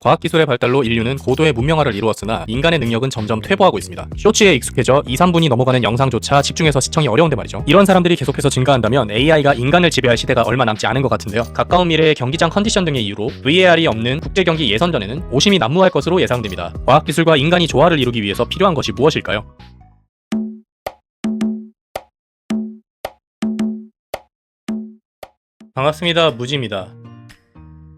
과학기술의 발달로 인류는 고도의 문명화를 이루었으나 인간의 능력은 점점 퇴보하고 있습니다. 쇼츠에 익숙해져 2, 3분이 넘어가는 영상조차 집중해서 시청이 어려운데 말이죠. 이런 사람들이 계속해서 증가한다면 AI가 인간을 지배할 시대가 얼마 남지 않은 것 같은데요. 가까운 미래의 경기장 컨디션 등의 이유로 VAR이 없는 국제경기 예선전에는 오심이 난무할 것으로 예상됩니다. 과학기술과 인간이 조화를 이루기 위해서 필요한 것이 무엇일까요? 반갑습니다. 무지입니다.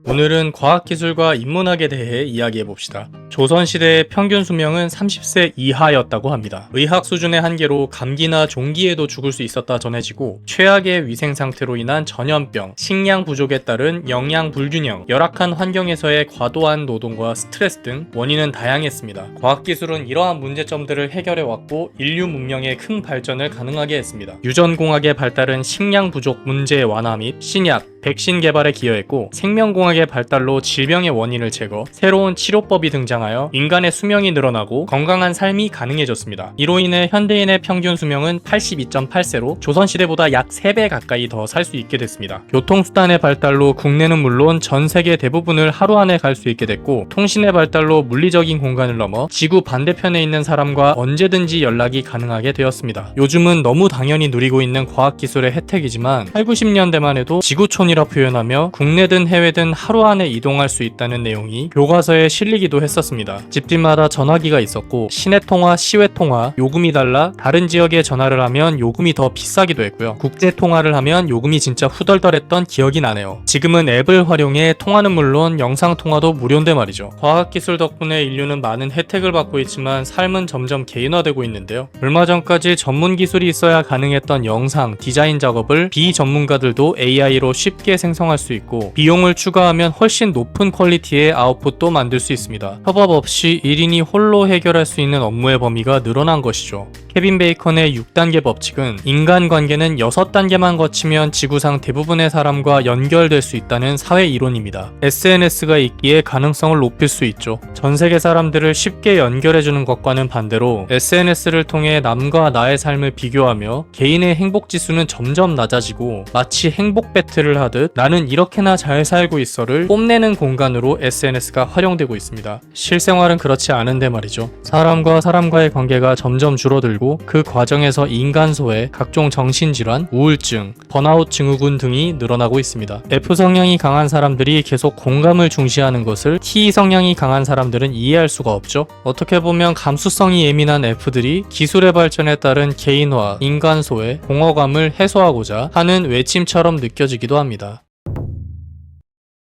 오늘은 과학기술과 인문학에 대해 이야기해봅시다. 조선시대의 평균 수명은 30세 이하였다고 합니다. 의학 수준의 한계로 감기나 종기에도 죽을 수 있었다 전해지고 최악의 위생 상태로 인한 전염병, 식량 부족에 따른 영양 불균형, 열악한 환경에서의 과도한 노동과 스트레스 등 원인은 다양했습니다. 과학기술은 이러한 문제점들을 해결해왔고 인류 문명의 큰 발전을 가능하게 했습니다. 유전공학의 발달은 식량 부족 문제의 완화 및 신약, 백신 개발에 기여했고 생명공학의 발달로 질병의 원인을 제거, 새로운 치료법이 등장하여 인간의 수명이 늘어나고 건강한 삶이 가능해졌습니다. 이로 인해 현대인의 평균 수명은 82.8세로 조선시대보다 약 3배 가까이 더 살 수 있게 됐습니다. 교통수단의 발달로 국내는 물론 전 세계 대부분을 하루 안에 갈 수 있게 됐고 통신의 발달로 물리적인 공간을 넘어 지구 반대편에 있는 사람과 언제든지 연락이 가능하게 되었습니다. 요즘은 너무 당연히 누리고 있는 과학기술의 혜택이지만 8, 90년대만 해도 지구촌 이라 표현하며 국내든 해외든 하루 안에 이동할 수 있다는 내용이 교과서에 실리기도 했었습니다. 집집마다 전화기가 있었고 시내통화, 시외통화 요금이 달라 다른 지역에 전화를 하면 요금이 더 비싸기도 했고요. 국제통화를 하면 요금이 진짜 후덜덜했던 기억이 나네요. 지금은 앱을 활용해 통화는 물론 영상통화도 무료인데 말이죠. 과학기술 덕분에 인류는 많은 혜택을 받고 있지만 삶은 점점 개인화되고 있는데요. 얼마 전까지 전문 기술이 있어야 가능했던 영상, 디자인 작업을 비전문가들도 AI로 쉽게 생성할 수 있고 비용을 추가하면 훨씬 높은 퀄리티의 아웃풋도 만들 수 있습니다. 협업 없이 1인이 홀로 해결할 수 있는 업무의 범위가 늘어난 것이죠. 케빈 베이컨의 6단계 법칙은 인간관계는 6단계만 거치면 지구상 대부분의 사람과 연결될 수 있다는 사회 이론입니다. SNS가 있기에 가능성을 높일 수 있죠. 전 세계 사람들을 쉽게 연결해주는 것과는 반대로 SNS를 통해 남과 나의 삶을 비교하며 개인의 행복 지수는 점점 낮아지고 마치 행복 배틀을 하듯 나는 이렇게나 잘 살고 있어를 뽐내는 공간으로 SNS가 활용되고 있습니다. 실생활은 그렇지 않은데 말이죠. 사람과 사람과의 관계가 점점 줄어들고 그 과정에서 인간소외, 각종 정신질환, 우울증, 번아웃 증후군 등이 늘어나고 있습니다. F 성향이 강한 사람들이 계속 공감을 중시하는 것을 T 성향이 강한 사람들은 이해할 수가 없죠. 어떻게 보면 감수성이 예민한 F들이 기술의 발전에 따른 개인화, 인간소외, 공허감을 해소하고자 하는 외침처럼 느껴지기도 합니다.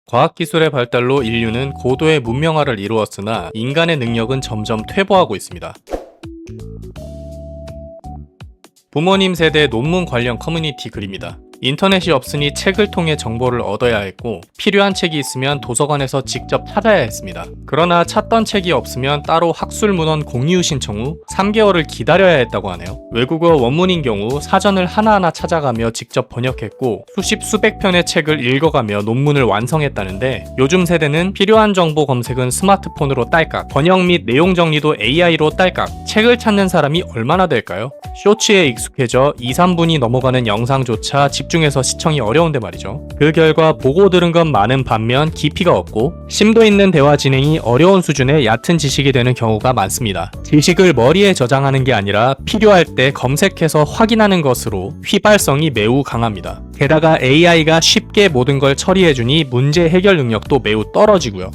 과학기술의 발달로 인류는 고도의 문명화를 이루었으나 인간의 능력은 점점 퇴보하고 있습니다. 부모님 세대 논문 관련 커뮤니티 글입니다. 인터넷이 없으니 책을 통해 정보를 얻어야 했고 필요한 책이 있으면 도서관에서 직접 찾아야 했습니다. 그러나 찾던 책이 없으면 따로 학술문헌 공유 신청 후 3개월을 기다려야 했다고 하네요. 외국어 원문인 경우 사전을 하나하나 찾아가며 직접 번역했고 수백 편의 책을 읽어가며 논문을 완성했다는데 요즘 세대는 필요한 정보 검색은 스마트폰으로 딸깍, 번역 및 내용 정리도 AI로 딸깍, 책을 찾는 사람이 얼마나 될까요? 쇼츠에 익숙해져 2, 3분이 넘어가는 영상조차 집중해서 시청이 어려운데 말이죠. 그 결과 보고 들은 건 많은 반면 깊이가 없고 심도 있는 대화 진행이 어려운 수준의 얕은 지식이 되는 경우가 많습니다. 지식을 머리에 저장하는 게 아니라 필요할 때 검색해서 확인하는 것으로 휘발성이 매우 강합니다. 게다가 AI가 쉽게 모든 걸 처리해주니 문제 해결 능력도 매우 떨어지고요.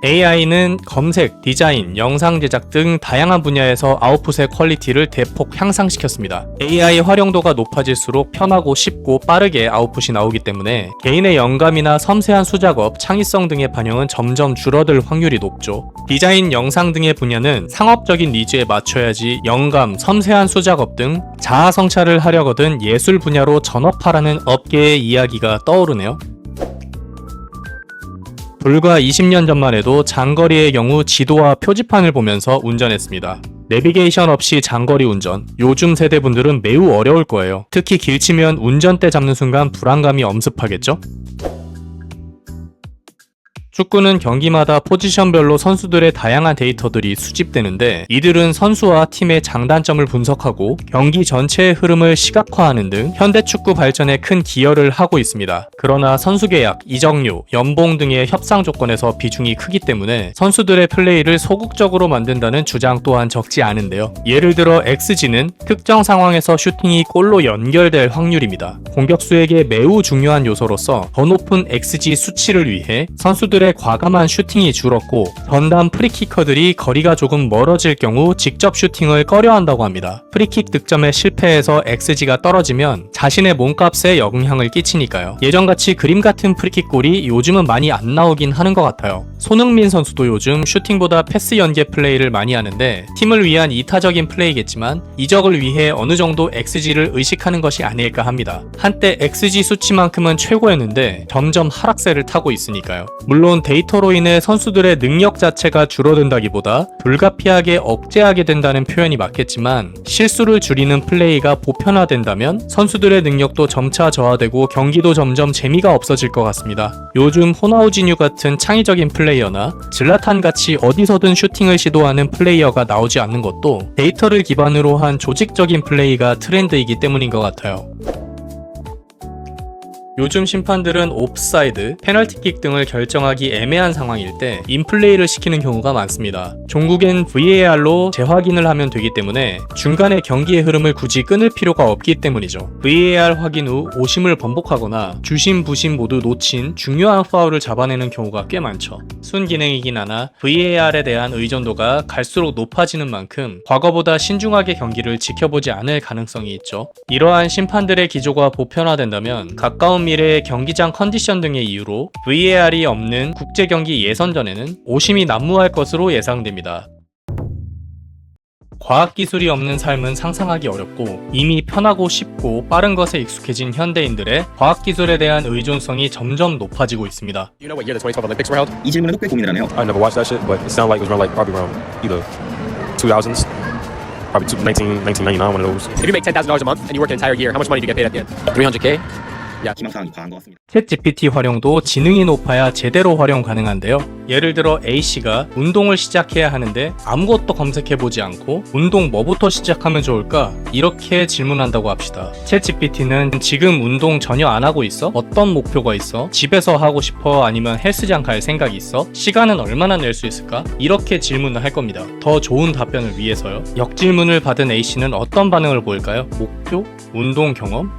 AI는 검색, 디자인, 영상 제작 등 다양한 분야에서 아웃풋의 퀄리티를 대폭 향상시켰습니다. AI 활용도가 높아질수록 편하고 쉽고 빠르게 아웃풋이 나오기 때문에 개인의 영감이나 섬세한 수작업, 창의성 등의 반영은 점점 줄어들 확률이 높죠. 디자인, 영상 등의 분야는 상업적인 니즈에 맞춰야지 영감, 섬세한 수작업 등 자아 성찰을 하려거든 예술 분야로 전업하라는 업계의 이야기가 떠오르네요. 불과 20년 전만 해도 장거리의 경우 지도와 표지판을 보면서 운전했습니다. 내비게이션 없이 장거리 운전, 요즘 세대분들은 매우 어려울 거예요. 특히 길치면 운전대 잡는 순간 불안감이 엄습하겠죠? 축구는 경기마다 포지션별로 선수들의 다양한 데이터들이 수집되는데 이들은 선수와 팀의 장단점을 분석하고 경기 전체의 흐름을 시각화하는 등 현대 축구 발전에 큰 기여를 하고 있습니다. 그러나 선수 계약, 이적료, 연봉 등의 협상 조건에서 비중이 크기 때문에 선수들의 플레이를 소극적으로 만든다는 주장 또한 적지 않은데요. 예를 들어 XG는 특정 상황에서 슈팅이 골로 연결될 확률입니다. 공격수에게 매우 중요한 요소로서 더 높은 XG 수치를 위해 선수들의 과감한 슈팅이 줄었고 전담 프리키커들이 거리가 조금 멀어질 경우 직접 슈팅을 꺼려한다고 합니다. 프리킥 득점에 실패해서 XG가 떨어지면 자신의 몸값에 영향을 끼치니까요. 예전같이 그림 같은 프리킥 골이 요즘은 많이 안 나오긴 하는 것 같아요. 손흥민 선수도 요즘 슈팅보다 패스 연계 플레이를 많이 하는데 팀을 위한 이타적인 플레이겠지만 이적을 위해 어느 정도 XG를 의식하는 것이 아닐까 합니다. 한때 XG 수치만큼은 최고였는데 점점 하락세를 타고 있으니까요. 물론 데이터로 인해 선수들의 능력 자체가 줄어든다기보다 불가피하게 억제하게 된다는 표현이 맞겠지만 실수를 줄이는 플레이가 보편화된다면 선수들의 능력도 점차 저하되고 경기도 점점 재미가 없어질 것 같습니다. 요즘 호나우지뉴 같은 창의적인 플레이어나 질라탄 같이 어디서든 슈팅을 시도하는 플레이어가 나오지 않는 것도 데이터를 기반으로 한 조직적인 플레이가 트렌드이기 때문인 것 같아요. 요즘 심판들은 옵사이드, 페널티킥 등을 결정하기 애매한 상황일 때 인플레이를 시키는 경우가 많습니다. 종국엔 VAR로 재확인을 하면 되기 때문에 중간에 경기의 흐름을 굳이 끊을 필요가 없기 때문이죠. VAR 확인 후 오심을 번복하거나 주심, 부심 모두 놓친 중요한 파울을 잡아내는 경우가 꽤 많죠. 순기능이긴 하나 VAR에 대한 의존도가 갈수록 높아지는 만큼 과거보다 신중하게 경기를 지켜보지 않을 가능성이 있죠. 이러한 심판들의 기조가 보편화된다면 가까운 미래의 경기장 컨디션 등의 이유로 VAR이 없는 국제경기 예선전에는 오심이 난무할 것으로 예상됩니다. 과학기술이 없는 삶은 상상하기 어렵고 이미 편하고 쉽고 빠른 것에 익숙해진 현대인들의 과학기술에 대한 의존성이 점점 높아지고 있습니다. You know what year the 2012 Olympics were held? 이 질문에도 꽤 고민을 하네요. I never watched that shit, but it sounded like it was around probably around either 2000s, probably 1999, one of those. If you make $10,000 a month and you work an entire year, how much money do you get paid at the end? 300K? 희망사항이 과한 것 같습니다. 챗 GPT 활용도 지능이 높아야 제대로 활용 가능한데요. 예를 들어 A씨가 운동을 시작해야 하는데 아무것도 검색해보지 않고 운동 뭐부터 시작하면 좋을까? 이렇게 질문한다고 합시다. 챗 GPT는 지금 운동 전혀 안 하고 있어? 어떤 목표가 있어? 집에서 하고 싶어? 아니면 헬스장 갈 생각이 있어? 시간은 얼마나 낼 수 있을까? 이렇게 질문을 할 겁니다. 더 좋은 답변을 위해서요. 역질문을 받은 A씨는 어떤 반응을 보일까요? 목표? 운동 경험?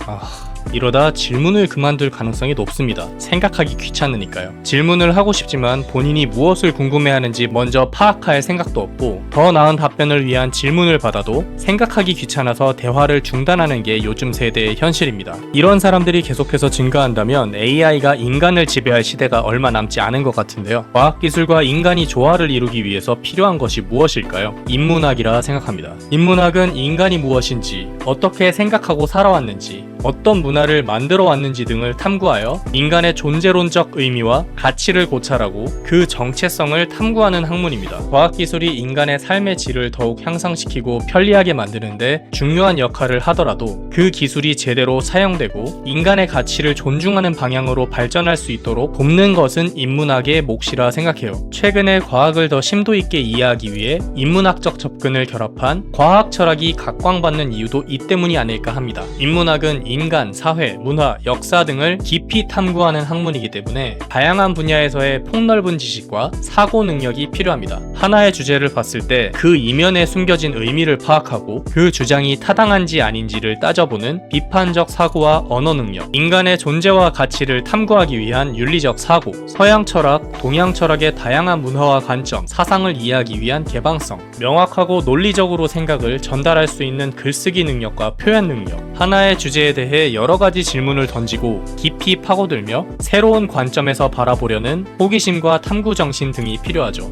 이러다 질문을 그만둘 가능성이 높습니다. 생각하기 귀찮으니까요. 질문을 하고 싶지만 본인이 무엇을 궁금해하는지 먼저 파악할 생각도 없고 더 나은 답변을 위한 질문을 받아도 생각하기 귀찮아서 대화를 중단하는 게 요즘 세대의 현실입니다. 이런 사람들이 계속해서 증가한다면 AI가 인간을 지배할 시대가 얼마 남지 않은 것 같은데요. 과학기술과 인간이 조화를 이루기 위해서 필요한 것이 무엇일까요? 인문학이라 생각합니다. 인문학은 인간이 무엇인지, 어떻게 생각하고 살아왔는지, 어떤 문화를 만들어 왔는지 등을 탐구하여 인간의 존재론적 의미와 가치를 고찰하고 그 정체성을 탐구하는 학문입니다. 과학기술이 인간의 삶의 질을 더욱 향상시키고 편리하게 만드는데 중요한 역할을 하더라도 그 기술이 제대로 사용되고 인간의 가치를 존중하는 방향으로 발전할 수 있도록 돕는 것은 인문학의 몫이라 생각해요. 최근에 과학을 더 심도 있게 이해하기 위해 인문학적 접근을 결합한 과학 철학이 각광받는 이유도 이 때문이 아닐까 합니다. 인문학은 인간, 사회, 문화, 역사 등을 깊이 탐구하는 학문이기 때문에 다양한 분야에서의 폭넓은 지식과 사고 능력이 필요합니다. 하나의 주제를 봤을 때 그 이면에 숨겨진 의미를 파악하고 그 주장이 타당한지 아닌지를 따져보는 비판적 사고와 언어 능력, 인간의 존재와 가치를 탐구하기 위한 윤리적 사고, 서양 철학, 동양 철학의 다양한 문화와 관점, 사상을 이해하기 위한 개방성, 명확하고 논리적으로 생각을 전달할 수 있는 글쓰기 능력과 표현 능력, 하나의 주제에 대해 여러 가지 질문을 던지고 깊이 파고들며 새로운 관점에서 바라보려는 호기심과 탐구 정신 등이 필요하죠.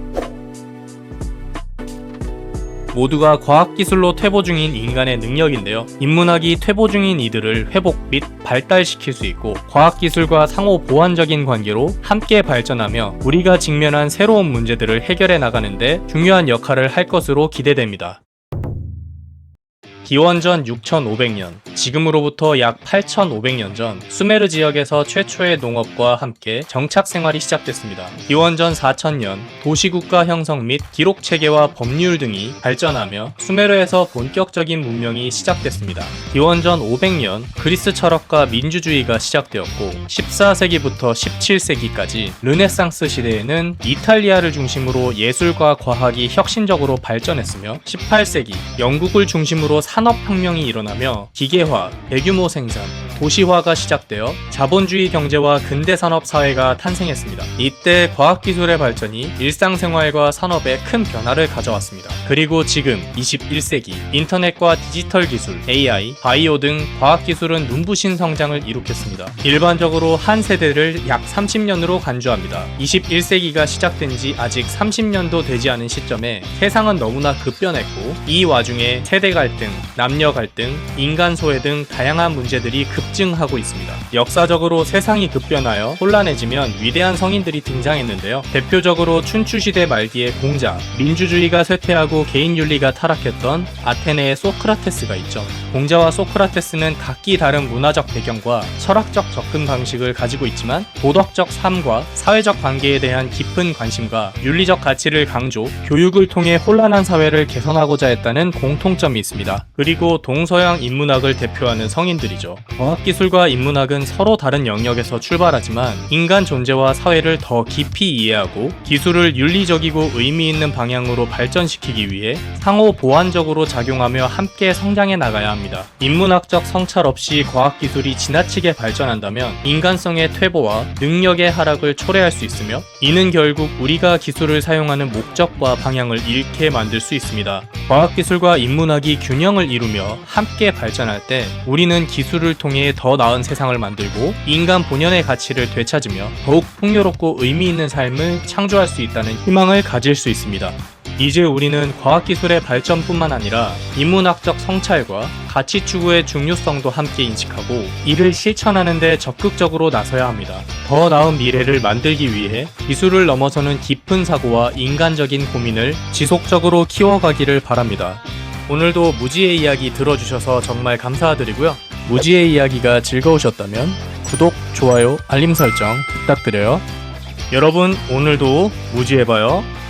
모두가 과학기술로 퇴보 중인 인간의 능력인데요. 인문학이 퇴보 중인 이들을 회복 및 발달시킬 수 있고 과학기술과 상호 보완적인 관계로 함께 발전하며 우리가 직면한 새로운 문제들을 해결해 나가는데 중요한 역할을 할 것으로 기대됩니다. 기원전 6500년, 지금으로부터 약 8500년 전 수메르 지역에서 최초의 농업과 함께 정착 생활이 시작됐습니다. 기원전 4000년 도시국가 형성 및 기록 체계와 법률 등이 발전하며 수메르에서 본격적인 문명이 시작됐습니다. 기원전 500년 그리스 철학과 민주주의가 시작되었고 14세기부터 17세기까지 르네상스 시대에는 이탈리아를 중심으로 예술과 과학이 혁신적으로 발전했으며 18세기 영국을 중심으로 산업혁명이 일어나며 기계화, 대규모 생산, 도시화가 시작되어 자본주의 경제와 근대산업 사회가 탄생했습니다. 이때 과학기술의 발전이 일상생활과 산업에 큰 변화를 가져왔습니다. 그리고 지금 21세기 인터넷과 디지털 기술, AI, 바이오 등 과학기술은 눈부신 성장을 이룩했습니다. 일반적으로 한 세대를 약 30년으로 간주합니다. 21세기가 시작된 지 아직 30년도 되지 않은 시점에 세상은 너무나 급변했고 이 와중에 세대 갈등, 남녀 갈등, 인간 소외 등 다양한 문제들이 급증하고 있습니다. 역사적으로 세상이 급변하여 혼란해지면 위대한 성인들이 등장했는데요. 대표적으로 춘추시대 말기에 공자, 민주주의가 쇠퇴하고 개인윤리가 타락했던 아테네의 소크라테스가 있죠. 공자와 소크라테스는 각기 다른 문화적 배경과 철학적 접근 방식을 가지고 있지만 도덕적 삶과 사회적 관계에 대한 깊은 관심과 윤리적 가치를 강조, 교육을 통해 혼란한 사회를 개선하고자 했다는 공통점이 있습니다. 그리고 동서양 인문학을 대표하는 성인들이죠. 과학기술과 인문학은 서로 다른 영역에서 출발하지만 인간 존재와 사회를 더 깊이 이해하고 기술을 윤리적이고 의미 있는 방향으로 발전시키기 위해 상호 보완적으로 작용하며 함께 성장해 나가야 합니다. 인문학적 성찰 없이 과학기술이 지나치게 발전한다면 인간성의 퇴보와 능력의 하락을 초래할 수 있으며 이는 결국 우리가 기술을 사용하는 목적과 방향을 잃게 만들 수 있습니다. 과학기술과 인문학이 균형을 이루며 함께 발전할 때 우리는 기술을 통해 더 나은 세상을 만들고 인간 본연의 가치를 되찾으며 더욱 풍요롭고 의미 있는 삶을 창조할 수 있다는 희망을 가질 수 있습니다. 이제 우리는 과학기술의 발전뿐만 아니라 인문학적 성찰과 가치 추구의 중요성도 함께 인식하고 이를 실천하는 데 적극적으로 나서야 합니다. 더 나은 미래를 만들기 위해 기술을 넘어서는 깊은 사고와 인간적인 고민을 지속적으로 키워가기를 바랍니다. 오늘도 무지의 이야기 들어주셔서 정말 감사드리고요. 무지의 이야기가 즐거우셨다면 구독, 좋아요, 알림 설정 부탁드려요. 여러분 오늘도 무지해봐요.